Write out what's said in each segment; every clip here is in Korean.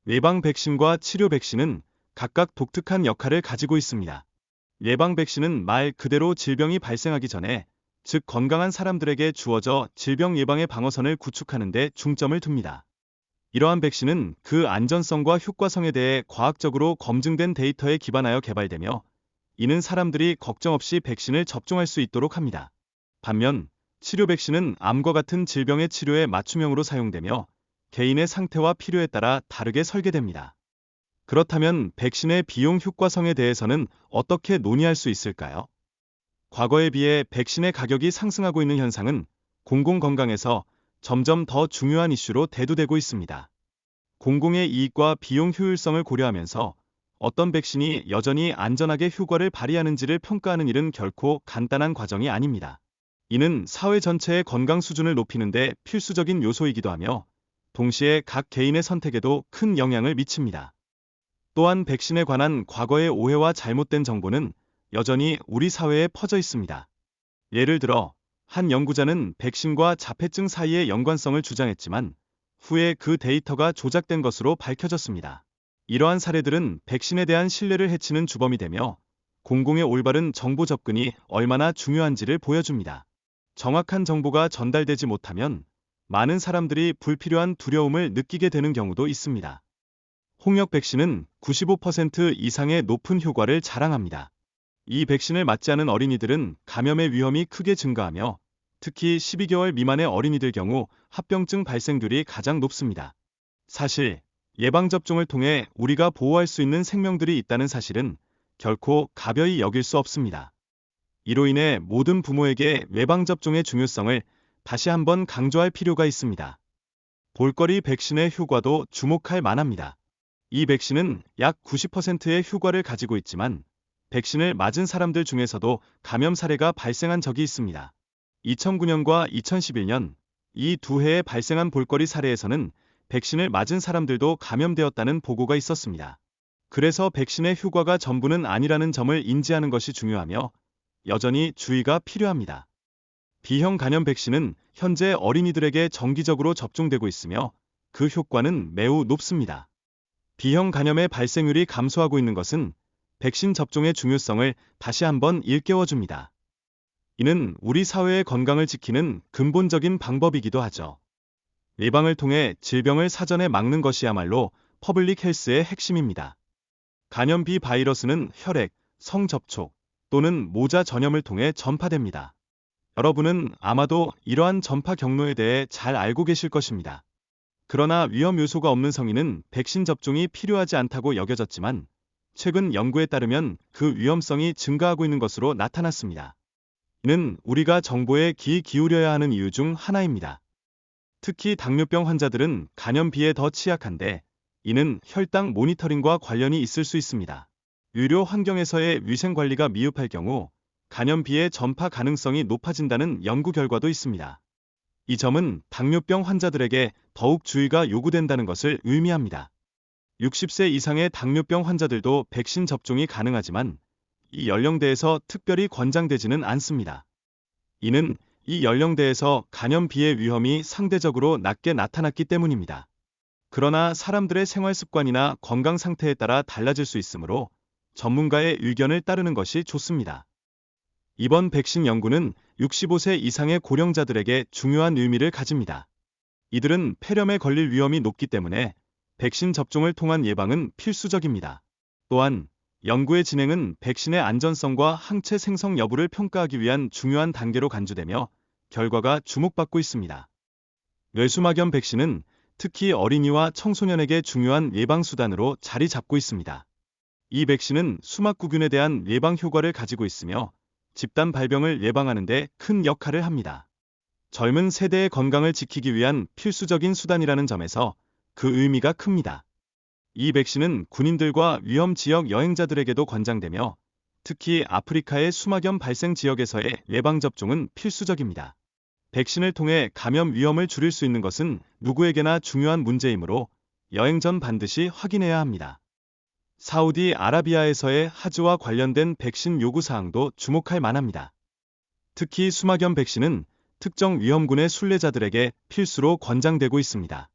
예방 백신과 치료 백신은 각각 독특한 역할을 가지고 있습니다. 예방 백신은 말 그대로 질병이 발생하기 전에, 즉 건강한 사람들에게 주어져 질병 예방의 방어선을 구축하는 데 중점을 둡니다. 이러한 백신은 그 안전성과 효과성에 대해 과학적으로 검증된 데이터에 기반하여 개발되며, 이는 사람들이 걱정 없이 백신을 접종할 수 있도록 합니다. 반면 치료 백신은 암과 같은 질병의 치료에 맞춤형으로 사용되며 개인의 상태와 필요에 따라 다르게 설계됩니다. 그렇다면 백신의 비용 효과성에 대해서는 어떻게 논의할 수 있을까요? 과거에 비해 백신의 가격이 상승하고 있는 현상은 공공건강에서 점점 더 중요한 이슈로 대두되고 있습니다. 공공의 이익과 비용 효율성을 고려하면서 어떤 백신이 여전히 안전하게 효과를 발휘하는지를 평가하는 일은 결코 간단한 과정이 아닙니다. 이는 사회 전체의 건강 수준을 높이는 데 필수적인 요소이기도 하며, 동시에 각 개인의 선택에도 큰 영향을 미칩니다. 또한 백신에 관한 과거의 오해와 잘못된 정보는 여전히 우리 사회에 퍼져 있습니다. 예를 들어, 한 연구자는 백신과 자폐증 사이의 연관성을 주장했지만 후에 그 데이터가 조작된 것으로 밝혀졌습니다. 이러한 사례들은 백신에 대한 신뢰를 해치는 주범이 되며, 공공의 올바른 정보 접근이 얼마나 중요한지를 보여줍니다. 정확한 정보가 전달되지 못하면 많은 사람들이 불필요한 두려움을 느끼게 되는 경우도 있습니다. 홍역 백신은 95% 이상의 높은 효과를 자랑합니다. 이 백신을 맞지 않은 어린이들은 감염의 위험이 크게 증가하며, 특히 12개월 미만의 어린이들 경우 합병증 발생률이 가장 높습니다. 사실, 예방접종을 통해 우리가 보호할 수 있는 생명들이 있다는 사실은 결코 가벼이 여길 수 없습니다. 이로 인해 모든 부모에게 예방접종의 중요성을 다시 한번 강조할 필요가 있습니다. 볼거리 백신의 효과도 주목할 만합니다. 이 백신은 약 90%의 효과를 가지고 있지만, 백신을 맞은 사람들 중에서도 감염 사례가 발생한 적이 있습니다. 2009년과 2011년, 이 두 해에 발생한 볼거리 사례에서는 백신을 맞은 사람들도 감염되었다는 보고가 있었습니다. 그래서 백신의 효과가 전부는 아니라는 점을 인지하는 것이 중요하며, 여전히 주의가 필요합니다. B형 간염 백신은 현재 어린이들에게 정기적으로 접종되고 있으며 그 효과는 매우 높습니다. B형 간염의 발생률이 감소하고 있는 것은 백신 접종의 중요성을 다시 한번 일깨워줍니다. 이는 우리 사회의 건강을 지키는 근본적인 방법이기도 하죠. 예방을 통해 질병을 사전에 막는 것이야말로 퍼블릭 헬스의 핵심입니다. 간염 B 바이러스는 혈액, 성접촉 또는 모자 전염을 통해 전파됩니다. 여러분은 아마도 이러한 전파 경로에 대해 잘 알고 계실 것입니다. 그러나 위험 요소가 없는 성인은 백신 접종이 필요하지 않다고 여겨졌지만, 최근 연구에 따르면 그 위험성이 증가하고 있는 것으로 나타났습니다. 이는 우리가 정보에 귀 기울여야 하는 이유 중 하나입니다. 특히 당뇨병 환자들은 간염 B에 더 취약한데, 이는 혈당 모니터링과 관련이 있을 수 있습니다. 유료 환경에서의 위생 관리가 미흡할 경우 간염 B의 전파 가능성이 높아진다는 연구 결과도 있습니다. 이 점은 당뇨병 환자들에게 더욱 주의가 요구된다는 것을 의미합니다. 60세 이상의 당뇨병 환자들도 백신 접종이 가능하지만 이 연령대에서 특별히 권장되지는 않습니다. 이는 이 연령대에서 간염 B의 위험이 상대적으로 낮게 나타났기 때문입니다. 그러나 사람들의 생활 습관이나 건강 상태에 따라 달라질 수 있으므로 전문가의 의견을 따르는 것이 좋습니다. 이번 백신 연구는 65세 이상의 고령자들에게 중요한 의미를 가집니다. 이들은 폐렴에 걸릴 위험이 높기 때문에 백신 접종을 통한 예방은 필수적입니다. 또한 연구의 진행은 백신의 안전성과 항체 생성 여부를 평가하기 위한 중요한 단계로 간주되며 결과가 주목받고 있습니다. 뇌수막염 백신은 특히 어린이와 청소년에게 중요한 예방수단으로 자리 잡고 있습니다. 이 백신은 수막구균에 대한 예방 효과를 가지고 있으며 집단 발병을 예방하는 데 큰 역할을 합니다. 젊은 세대의 건강을 지키기 위한 필수적인 수단이라는 점에서 그 의미가 큽니다. 이 백신은 군인들과 위험 지역 여행자들에게도 권장되며 특히 아프리카의 수막염 발생 지역에서의 예방접종은 필수적입니다. 백신을 통해 감염 위험을 줄일 수 있는 것은 누구에게나 중요한 문제이므로 여행 전 반드시 확인해야 합니다. 사우디아라비아에서의 하즈와 관련된 백신 요구사항도 주목할 만합니다. 특히 수막염 백신은 특정 위험군의 순례자들에게 필수로 권장되고 있습니다.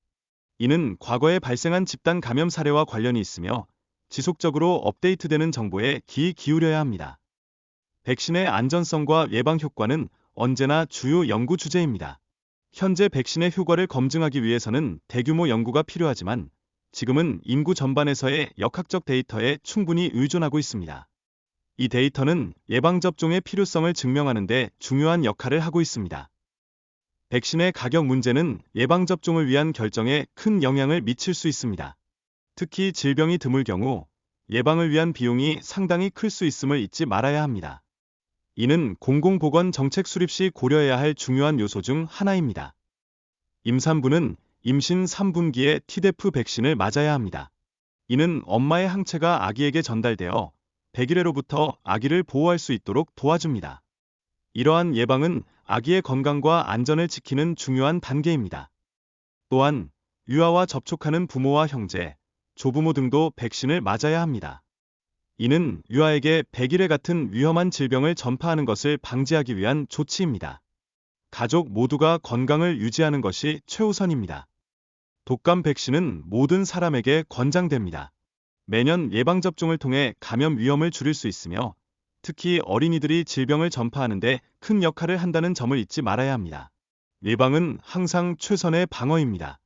이는 과거에 발생한 집단 감염 사례와 관련이 있으며 지속적으로 업데이트되는 정보에 귀 기울여야 합니다. 백신의 안전성과 예방 효과는 언제나 주요 연구 주제입니다. 현재 백신의 효과를 검증하기 위해서는 대규모 연구가 필요하지만 지금은 인구 전반에서의 역학적 데이터에 충분히 의존하고 있습니다. 이 데이터는 예방접종의 필요성을 증명하는 데 중요한 역할을 하고 있습니다. 백신의 가격 문제는 예방접종을 위한 결정에 큰 영향을 미칠 수 있습니다. 특히 질병이 드물 경우 예방을 위한 비용이 상당히 클 수 있음을 잊지 말아야 합니다. 이는 공공보건 정책 수립 시 고려해야 할 중요한 요소 중 하나입니다. 임산부는 임신 3분기에 티데프 백신을 맞아야 합니다. 이는 엄마의 항체가 아기에게 전달되어 100일에로부터 아기를 보호할 수 있도록 도와줍니다. 이러한 예방은 아기의 건강과 안전을 지키는 중요한 단계입니다. 또한 유아와 접촉하는 부모와 형제, 조부모 등도 백신을 맞아야 합니다. 이는 유아에게 백일해 같은 위험한 질병을 전파하는 것을 방지하기 위한 조치입니다. 가족 모두가 건강을 유지하는 것이 최우선입니다. 독감 백신은 모든 사람에게 권장됩니다. 매년 예방접종을 통해 감염 위험을 줄일 수 있으며 특히 어린이들이 질병을 전파하는 데 큰 역할을 한다는 점을 잊지 말아야 합니다. 예방은 항상 최선의 방어입니다.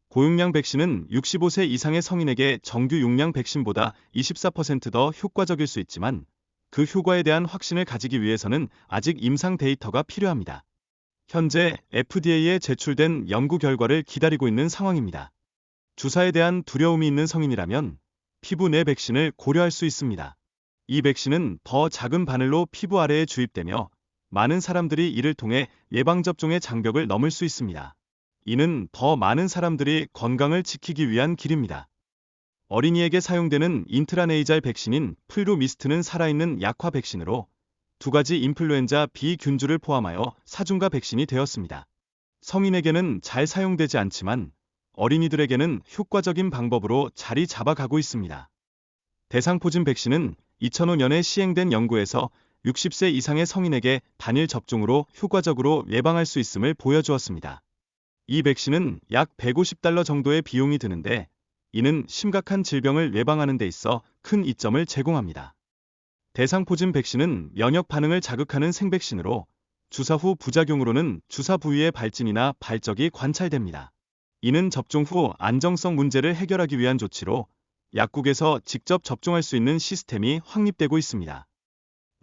고용량 백신은 65세 이상의 성인에게 정규 용량 백신보다 24% 더 효과적일 수 있지만 그 효과에 대한 확신을 가지기 위해서는 아직 임상 데이터가 필요합니다. 현재 FDA에 제출된 연구 결과를 기다리고 있는 상황입니다. 주사에 대한 두려움이 있는 성인이라면 피부 내 백신을 고려할 수 있습니다. 이 백신은 더 작은 바늘로 피부 아래에 주입되며 많은 사람들이 이를 통해 예방접종의 장벽을 넘을 수 있습니다. 이는 더 많은 사람들이 건강을 지키기 위한 길입니다. 어린이에게 사용되는 인트라네이잘 백신인 플루미스트는 살아있는 약화 백신으로 두 가지 인플루엔자 B 균주를 포함하여 사중가 백신이 되었습니다. 성인에게는 잘 사용되지 않지만 어린이들에게는 효과적인 방법으로 자리 잡아가고 있습니다. 대상포진 백신은 2005년에 시행된 연구에서 60세 이상의 성인에게 단일 접종으로 효과적으로 예방할 수 있음을 보여주었습니다. 이 백신은 약 $150 정도의 비용이 드는데 이는 심각한 질병을 예방하는 데 있어 큰 이점을 제공합니다. 대상포진 백신은 면역 반응을 자극하는 생백신으로 주사 후 부작용으로는 주사 부위의 발진이나 발적이 관찰됩니다. 이는 접종 후 안정성 문제를 해결하기 위한 조치로 약국에서 직접 접종할 수 있는 시스템이 확립되고 있습니다.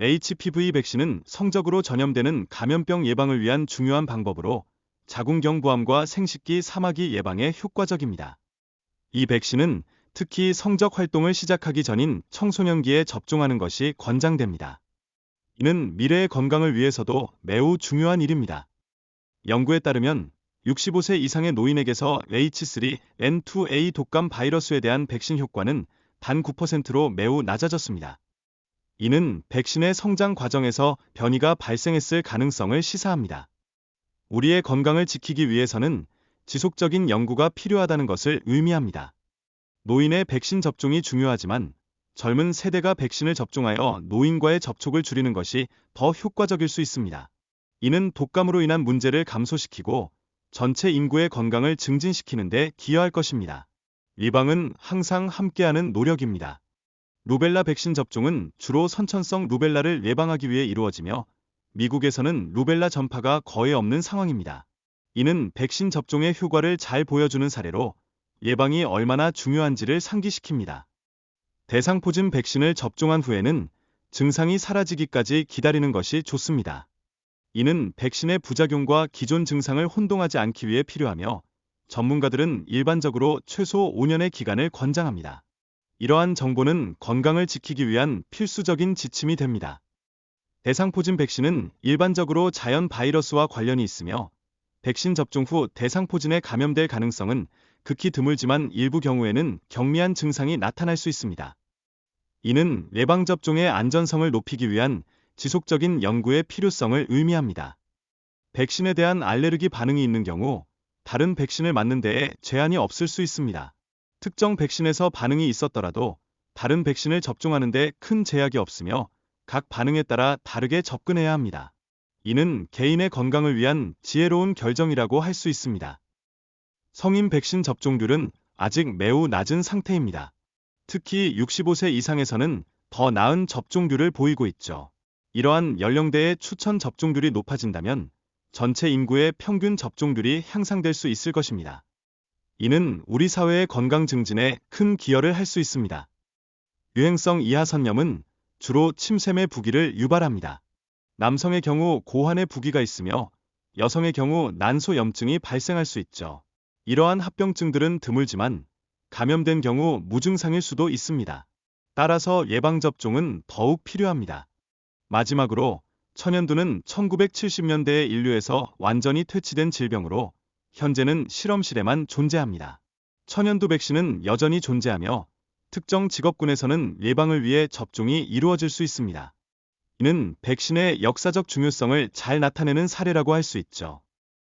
HPV 백신은 성적으로 전염되는 감염병 예방을 위한 중요한 방법으로 자궁경부암과 생식기 사마귀 예방에 효과적입니다. 이 백신은 특히 성적 활동을 시작하기 전인 청소년기에 접종하는 것이 권장됩니다. 이는 미래의 건강을 위해서도 매우 중요한 일입니다. 연구에 따르면 65세 이상의 노인에게서 H3N2A 독감 바이러스에 대한 백신 효과는 단 9%로 매우 낮아졌습니다. 이는 백신의 성장 과정에서 변이가 발생했을 가능성을 시사합니다. 우리의 건강을 지키기 위해서는 지속적인 연구가 필요하다는 것을 의미합니다. 노인의 백신 접종이 중요하지만 젊은 세대가 백신을 접종하여 노인과의 접촉을 줄이는 것이 더 효과적일 수 있습니다. 이는 독감으로 인한 문제를 감소시키고 전체 인구의 건강을 증진시키는 데 기여할 것입니다. 예방은 항상 함께하는 노력입니다. 루벨라 백신 접종은 주로 선천성 루벨라를 예방하기 위해 이루어지며 미국에서는 루벨라 전파가 거의 없는 상황입니다. 이는 백신 접종의 효과를 잘 보여주는 사례로 예방이 얼마나 중요한지를 상기시킵니다. 대상포진 백신을 접종한 후에는 증상이 사라지기까지 기다리는 것이 좋습니다. 이는 백신의 부작용과 기존 증상을 혼동하지 않기 위해 필요하며 전문가들은 일반적으로 최소 5년의 기간을 권장합니다. 이러한 정보는 건강을 지키기 위한 필수적인 지침이 됩니다. 대상포진 백신은 일반적으로 자연 바이러스와 관련이 있으며 백신 접종 후 대상포진에 감염될 가능성은 극히 드물지만 일부 경우에는 경미한 증상이 나타날 수 있습니다. 이는 예방접종의 안전성을 높이기 위한 지속적인 연구의 필요성을 의미합니다. 백신에 대한 알레르기 반응이 있는 경우 다른 백신을 맞는 데에 제한이 없을 수 있습니다. 특정 백신에서 반응이 있었더라도 다른 백신을 접종하는 데 큰 제약이 없으며 각 반응에 따라 다르게 접근해야 합니다. 이는 개인의 건강을 위한 지혜로운 결정이라고 할 수 있습니다. 성인 백신 접종률은 아직 매우 낮은 상태입니다. 특히 65세 이상에서는 더 나은 접종률을 보이고 있죠. 이러한 연령대의 추천 접종률이 높아진다면 전체 인구의 평균 접종률이 향상될 수 있을 것입니다. 이는 우리 사회의 건강 증진에 큰 기여를 할 수 있습니다. 유행성 이하선염은 주로 침샘의 부기를 유발합니다. 남성의 경우 고환의 부기가 있으며 여성의 경우 난소염증이 발생할 수 있죠. 이러한 합병증들은 드물지만 감염된 경우 무증상일 수도 있습니다. 따라서 예방접종은 더욱 필요합니다. 마지막으로 천연두는 1970년대에 인류에서 완전히 퇴치된 질병으로 현재는 실험실에만 존재합니다. 천연두 백신은 여전히 존재하며 특정 직업군에서는 예방을 위해 접종이 이루어질 수 있습니다. 이는 백신의 역사적 중요성을 잘 나타내는 사례라고 할 수 있죠.